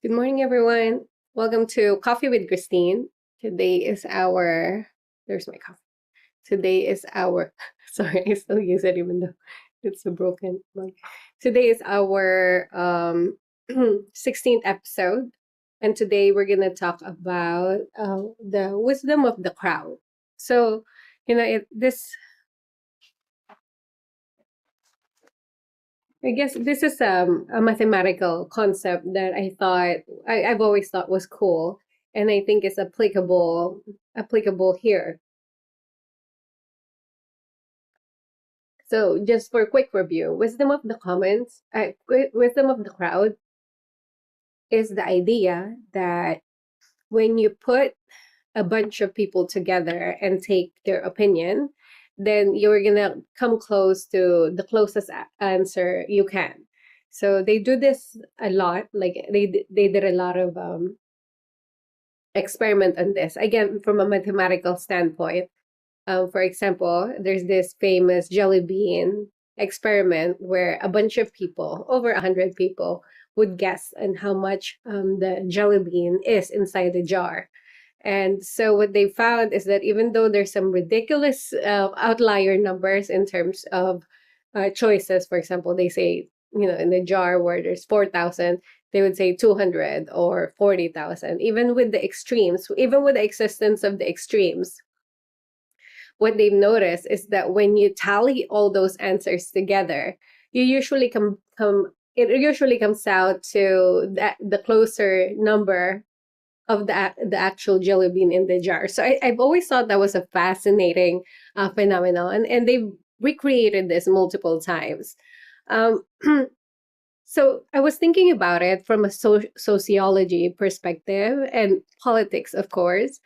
Good morning, everyone. Welcome to Coffee with Christine. Today is our. There's my coffee. Today is our. Sorry, I still use it even though it's a broken mug. Today is our 16th episode, and today we're gonna talk about the wisdom of the crowd. So, this I guess this is a mathematical concept that I've always thought was cool, and I think is applicable here. So, just for a quick review, wisdom of the crowd is the idea that when you put a bunch of people together and take their opinion, then you're gonna come close to the closest answer you can. So they do this a lot. Like they did a lot of experiment on this. Again, from a mathematical standpoint. For example, there's this famous jelly bean experiment where a bunch of people, over 100 people, would guess on how much the jelly bean is inside the jar. And so what they found is that even though there's some ridiculous outlier numbers in terms of choices, for example, they say, in the jar where there's 4,000, they would say 200 or 40,000. Even with the extremes, even with the existence of the extremes, what they've noticed is that when you tally all those answers together, you usually it usually comes out to the closer number of the actual jelly bean in the jar. So I've always thought that was a fascinating phenomenon, and they've recreated this multiple times. Um, so I was thinking about it from a sociology perspective and politics, of course,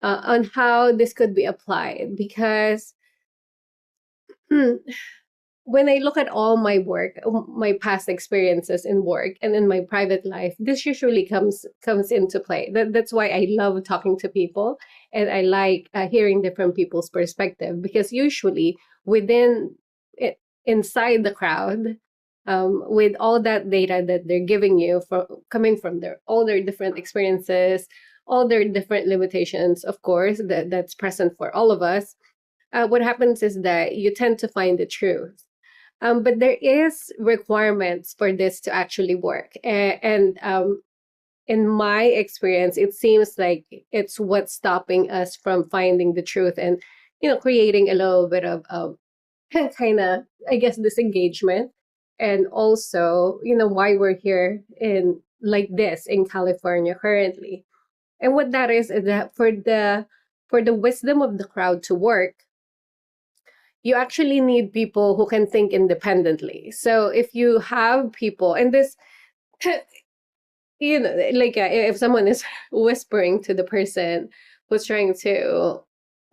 on how this could be applied because when I look at all my work, my past experiences in work and in my private life, this usually comes into play. That's why I love talking to people, and I like hearing different people's perspective because usually within inside the crowd, with all that data that they're giving you from coming from all their different experiences, all their different limitations, of course, that's present for all of us. What happens is that you tend to find the truth, but there is requirements for this to actually work. And in my experience, it seems like it's what's stopping us from finding the truth and, creating a little bit of kind of, I guess, disengagement. And also, why we're here in like this in California currently. And what that is that for the wisdom of the crowd to work, you actually need people who can think independently. So if you have people, and this, like if someone is whispering to the person who's trying to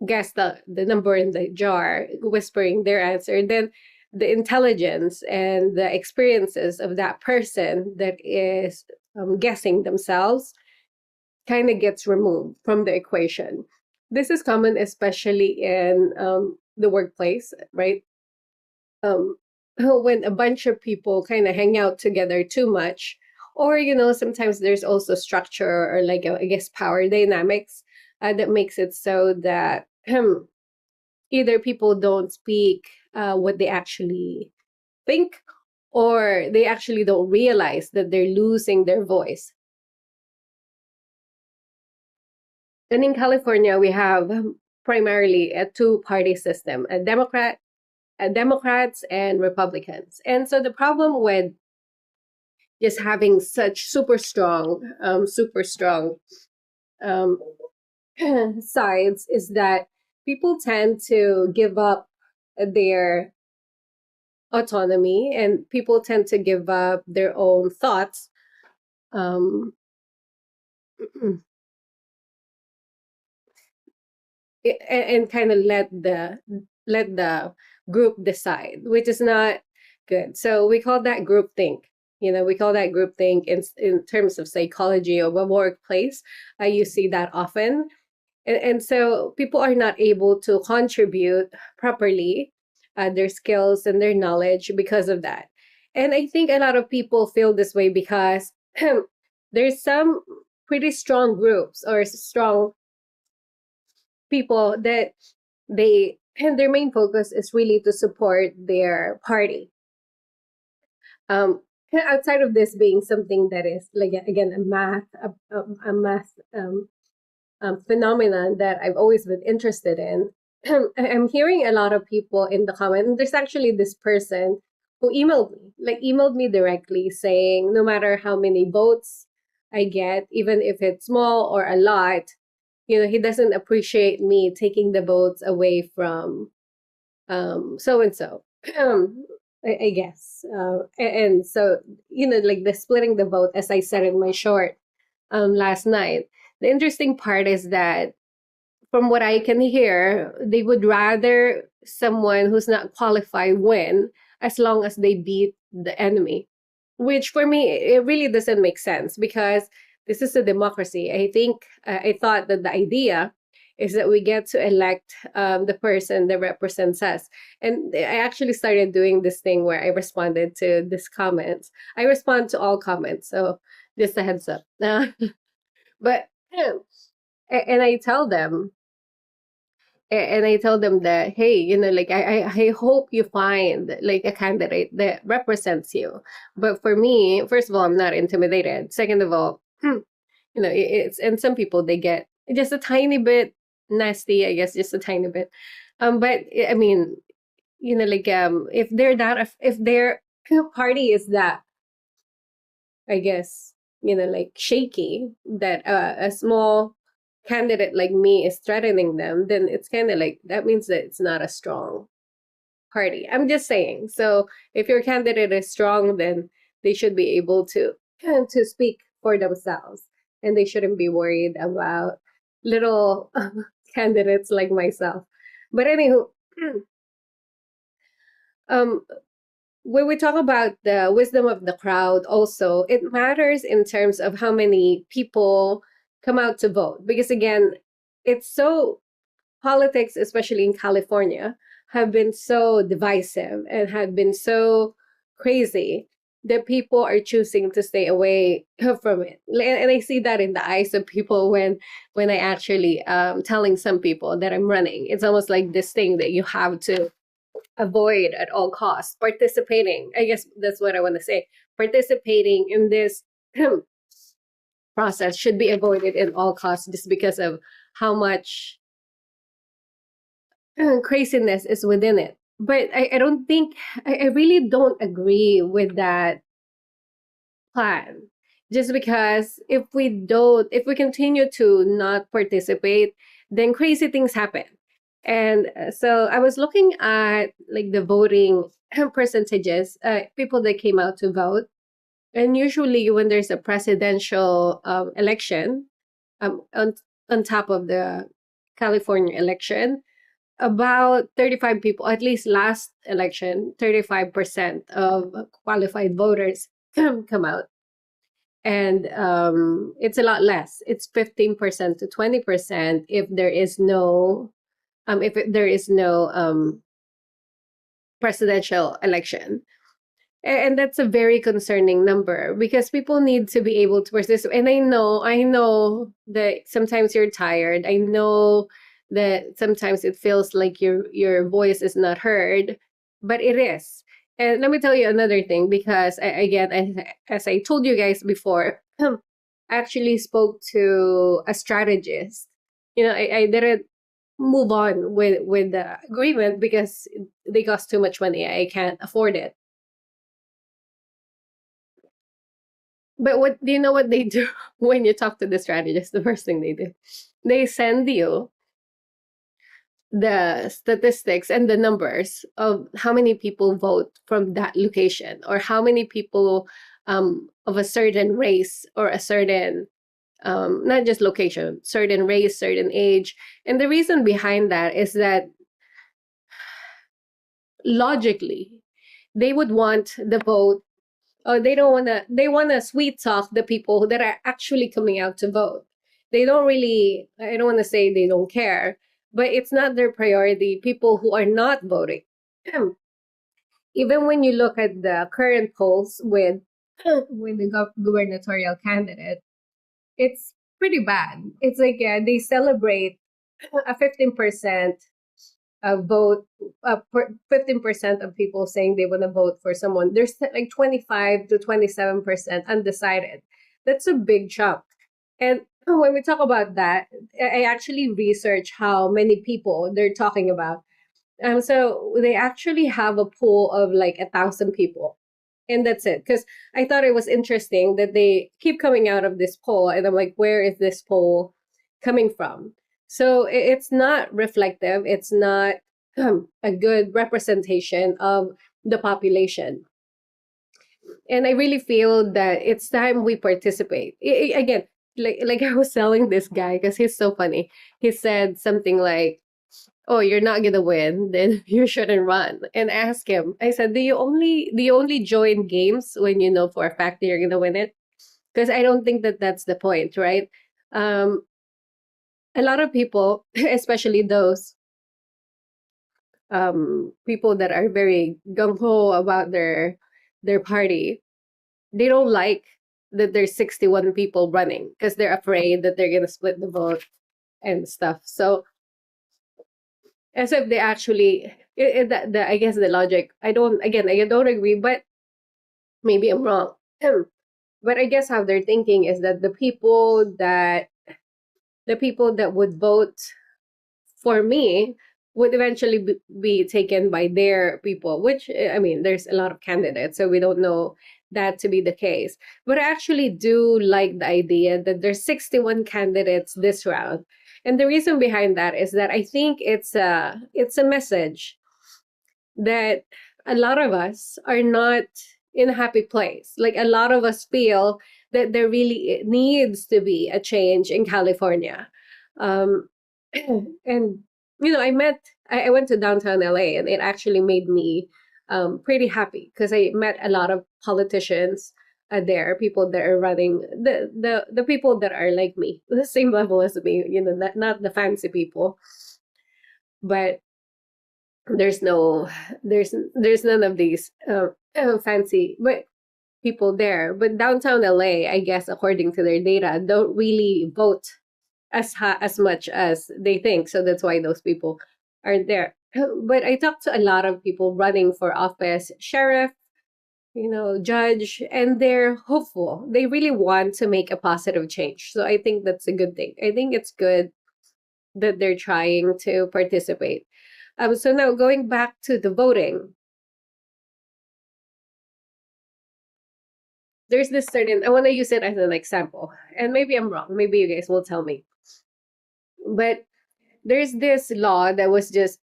guess the number in the jar, whispering their answer, then the intelligence and the experiences of that person that is guessing themselves kind of gets removed from the equation. This is common, especially in the workplace, right? um, when a bunch of people kind of hang out together too much, or sometimes there's also structure or like I guess power dynamics that makes it so that either people don't speak what they actually think, or they actually don't realize that they're losing their voice. And in California, we have primarily a two-party system: Democrats and Republicans. And so the problem with just having such super strong um, sides is that people tend to give up their autonomy, and people tend to give up their own thoughts, um, and kind of let the group decide, which is not good. So we call that groupthink. We call that groupthink in terms of psychology of a workplace. You see that often. And so people are not able to contribute properly their skills and their knowledge because of that. And I think a lot of people feel this way because there's some pretty strong groups or strong people that they and their main focus is really to support their party. Um, outside of this being something that is like again a math phenomenon that I've always been interested in. I'm hearing a lot of people in the comment. There's actually this person who emailed me directly saying, no matter how many votes I get, even if it's small or a lot, he doesn't appreciate me taking the votes away from so and so. I guess. And so, like the splitting the vote, as I said in my short last night. The interesting part is that from what I can hear, they would rather someone who's not qualified win as long as they beat the enemy, which for me, it really doesn't make sense because this is a democracy. I think, I thought that the idea is that we get to elect the person that represents us. And I actually started doing this thing where I responded to this comments. I respond to all comments. So just a heads up. But and I tell them and I tell them that, hey, like I hope you find like a candidate that represents you. But for me, first of all, I'm not intimidated. Second of all, it's and some people they get just a tiny bit nasty, I guess, just a tiny bit. But I mean, like if they're that if their party is that, I guess, like shaky, that a small candidate like me is threatening them, then it's kind of like that means that it's not a strong party. I'm just saying. So if your candidate is strong, then they should be able to speak for themselves, and they shouldn't be worried about little candidates like myself. But anywho, um, when we talk about the wisdom of the crowd, also, it matters in terms of how many people come out to vote. Because again, it's so, politics, especially in California, have been so divisive and have been so crazy that people are choosing to stay away from it. And I see that in the eyes of people when I actually telling some people that I'm running. It's almost like this thing that you have to avoid at all costs. Participating, I guess that's what I want to say, participating in this process should be avoided at all costs just because of how much craziness is within it. But I don't think, I really don't agree with that plan. Just because if we continue to not participate, then crazy things happen. And so I was looking at like the voting percentages, people that came out to vote. And usually when there's a presidential election, on top of the California election, about 35 people, at least last election, 35% of qualified voters come out. And it's a lot less. It's 15% to 20% if there is no presidential election. And that's a very concerning number because people need to be able to participate. And I know that sometimes you're tired. I know that sometimes it feels like your voice is not heard, but it is. And let me tell you another thing, because again, as I told you guys before, I actually spoke to a strategist. I didn't move on with the agreement because they cost too much money. I can't afford it. But what do you know what they do when you talk to the strategist? The first thing they do, they send you the statistics and the numbers of how many people vote from that location, or how many people of a certain race or a certain not just location, certain race, certain age. And the reason behind that is that logically they would want the vote, or they want to sweet talk the people that are actually coming out to vote. They don't really, I don't want to say they don't care, but it's not their priority, people who are not voting. Even when you look at the current polls with with the gubernatorial candidate, it's pretty bad. It's like, yeah, they celebrate a 15% vote, 15% of people saying they want to vote for someone. There's like 25 to 27% undecided. That's a big chunk. And when we talk about that, I actually research how many people they're talking about. So they actually have a pool of like 1,000 people, and that's it. Because I thought it was interesting that they keep coming out of this poll, and I'm like, where is this poll coming from? So it's not reflective. It's not a good representation of the population. And I really feel that it's time we participate. Again, like I was telling this guy because he's so funny. He said something like, "Oh, you're not gonna win, then you shouldn't run." And ask him. I said, "Do you only join games when you know for a fact that you're gonna win it?" Because I don't think that that's the point, right? Um, a lot of people, especially those people that are very gung ho about their party, they don't like that there's 61 people running because they're afraid that they're gonna split the vote and stuff. So as if they actually, I guess the logic, I don't agree, but maybe I'm wrong. But I guess how they're thinking is that the people that would vote for me would eventually be taken by their people, which, I mean, there's a lot of candidates, so we don't know that to be the case. But I actually do like the idea that there's 61 candidates this round. And the reason behind that is that I think it's a message that a lot of us are not in a happy place. Like a lot of us feel that there really needs to be a change in California. Um, and I went to downtown LA, and it actually made me pretty happy because I met a lot of politicians there, people that are running, the people that are like me, the same level as me, not the fancy people, but there's no there's none of these fancy but people there. But downtown LA, I guess, according to their data, don't really vote as much as they think. So that's why those people are there. But I talked to a lot of people running for office, sheriff, judge, and they're hopeful. They really want to make a positive change. So I think that's a good thing. I think it's good that they're trying to participate. So now going back to the voting, there's this certain, I want to use it as an example, and maybe I'm wrong. Maybe you guys will tell me. But there's this law that was just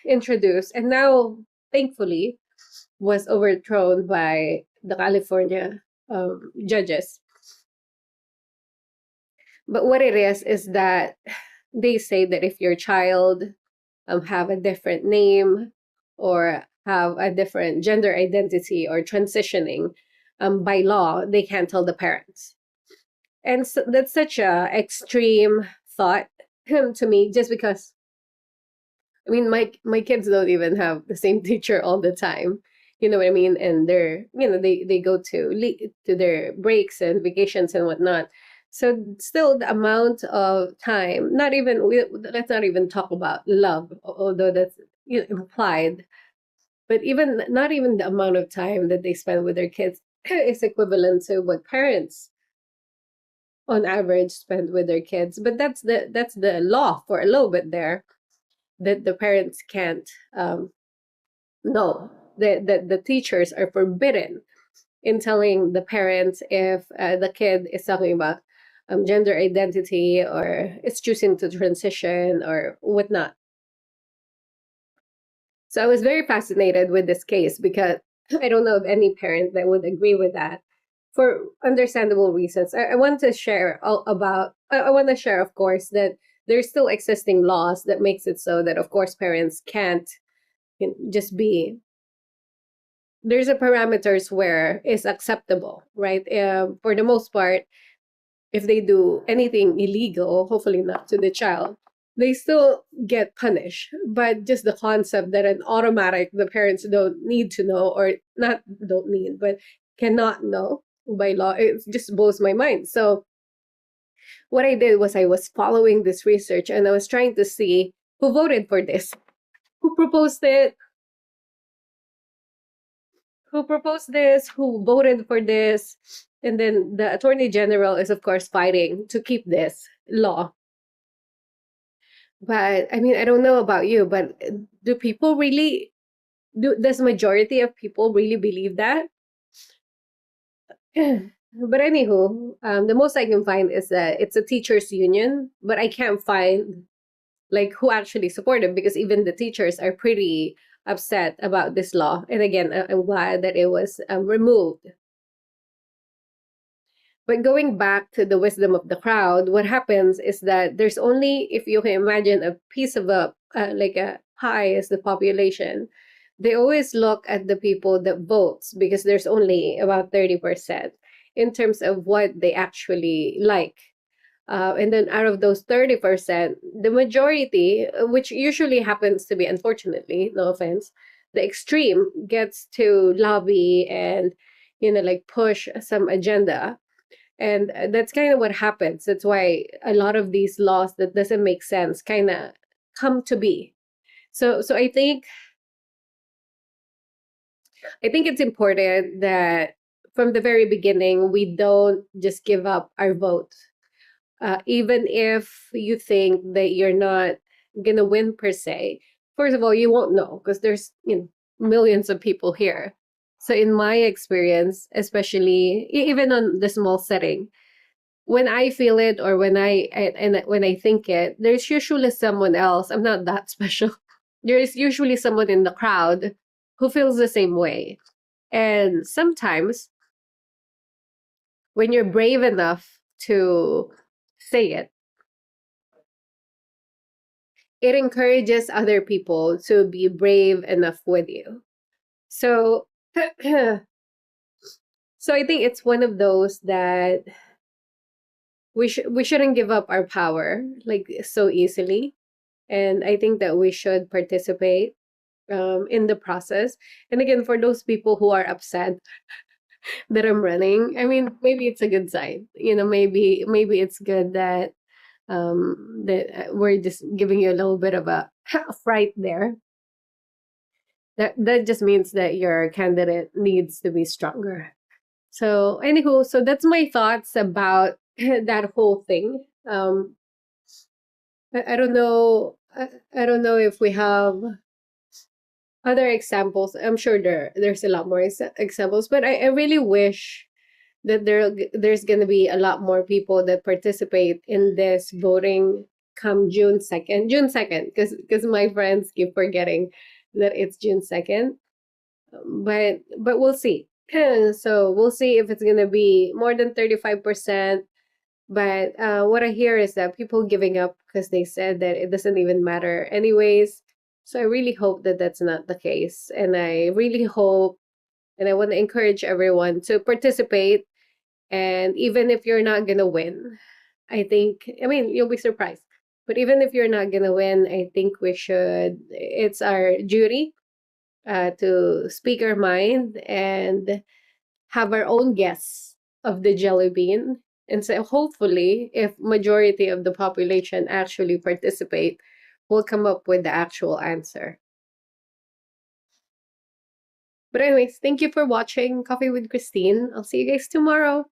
introduced, and now, thankfully, was overthrown by the California judges. But what it is that they say that if your child have a different name or have a different gender identity or transitioning, by law, they can't tell the parents. And so that's such a extreme thought to me, just because, I mean, my kids don't even have the same teacher all the time. You know what I mean? And they go to their breaks and vacations and whatnot. So still the amount of time, let's not even talk about love, although that's implied, but even not even the amount of time that they spend with their kids is equivalent to what parents on average spend with their kids. But that's the law for a little bit there, that the parents can't know, the teachers are forbidden in telling the parents if the kid is talking about gender identity or is choosing to transition or whatnot. So I was very fascinated with this case because I don't know of any parent that would agree with that for understandable reasons. I want to share I want to share, of course, that there's still existing laws that makes it so that, of course, parents can't just be, there's a parameters where it's acceptable, right? For the most part, if they do anything illegal, hopefully not to the child, they still get punished. But just the concept that an automatic, the parents don't need to know, or not don't need, but cannot know by law. It just blows my mind. So what I did was I was following this research and I was trying to see who voted for this, who proposed it, who voted for this. And then the Attorney General is, of course, fighting to keep this law. But I mean, I don't know about you, but do people really, does majority of people really believe that? But anywho, the most I can find is that it's a teachers union, but I can't find like who actually supported, because even the teachers are pretty upset about this law. And again, I'm glad that it was removed. But going back to the wisdom of the crowd, what happens is that there's only, if you can imagine a piece of like a pie as the population, they always look at the people that votes because there's only about 30% in terms of what they actually like. And then out of those 30%, the majority, which usually happens to be, unfortunately, no offense, the extreme gets to lobby and, like push some agenda. And that's kind of what happens. That's why a lot of these laws that doesn't make sense kind of come to be. So I think it's important that from the very beginning we don't just give up our vote. Even if you think that you're not gonna win per se, first of all, you won't know because there's millions of people here. So in my experience, especially even on the small setting, when I feel it or when I think it, there's usually someone else. I'm not that special. There is usually someone in the crowd who feels the same way. And sometimes when you're brave enough to say it, it encourages other people to be brave enough with you. So so I think it's one of those that we shouldn't give up our power like so easily. And I think that we should participate in the process. And again, for those people who are upset that I'm running, I mean, maybe it's a good sign. Maybe it's good that we're just giving you a little bit of a fright there. That just means that your candidate needs to be stronger. So anywho, so that's my thoughts about that whole thing. I don't know. I don't know if we have other examples. I'm sure there's a lot more examples, but I really wish that there's going to be a lot more people that participate in this voting come June 2nd. June 2nd, because my friends keep forgetting that it's June 2nd. But we'll see. So we'll see if it's going to be more than 35%. But what I hear is that people giving up because they said that it doesn't even matter anyways. So I really hope that that's not the case. And I really hope, and I want to encourage everyone to participate. And even if you're not going to win, I mean, you'll be surprised. But even if you're not going to win, I think it's our duty to speak our mind and have our own guess of the jelly bean. And so hopefully, if majority of the population actually participate, we'll come up with the actual answer. But anyways, thank you for watching Coffee with Christine. I'll see you guys tomorrow.